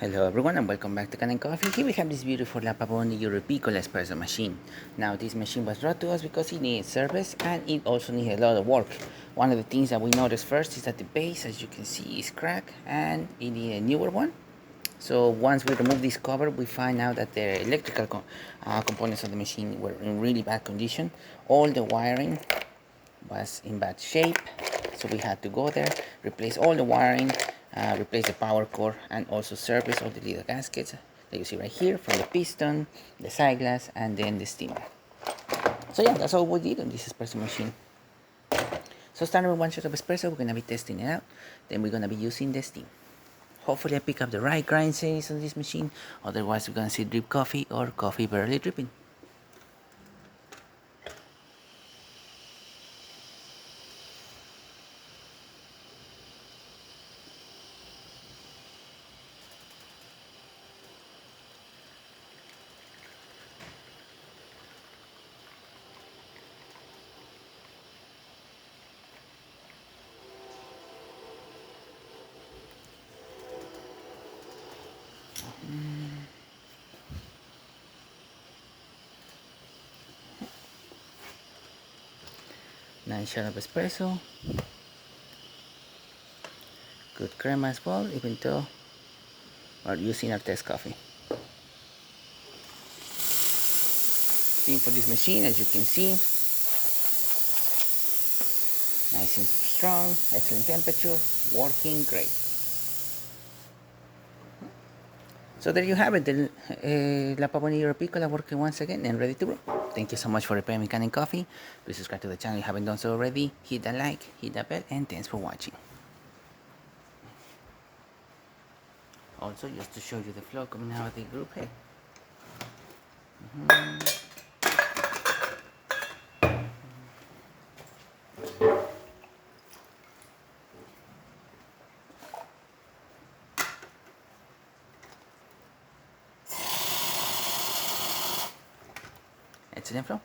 Hello everyone and welcome back to Kanen Coffee. Here we have this beautiful Pavoni Europiccola espresso machine. Now this machine was brought to us because it needs service and it also needs a lot of work. One of the things that we noticed first is that the base, as you can see, is cracked and it needs a newer one. So once we remove this cover, we find out that the electrical components of the machine were in really bad condition. All the wiring was in bad shape, so we had to go there, replace all the wiring, replace the power core, and also service all the little gaskets that you see right here, from the piston, the side glass, and then the steamer. So yeah, that's all we did on this espresso machine. So starting with one shot of espresso, we're gonna be testing it out, then we're gonna be using the steam. Hopefully I pick up the right grind settings on this machine, otherwise we're gonna see drip coffee or coffee barely dripping. Nice shot of espresso. Good crema as well, even though we're using our test coffee. Steam for this machine, as you can see, nice and strong, excellent temperature, working great. So there you have it, the La Pavoni Europiccola working once again and ready to brew. Thank you so much for repairing Kanen Coffee. Please subscribe to the channel if you haven't done so already. Hit that like, hit that bell, and thanks for watching. Also, just to show you the flow coming out of the group head. Excellent flow.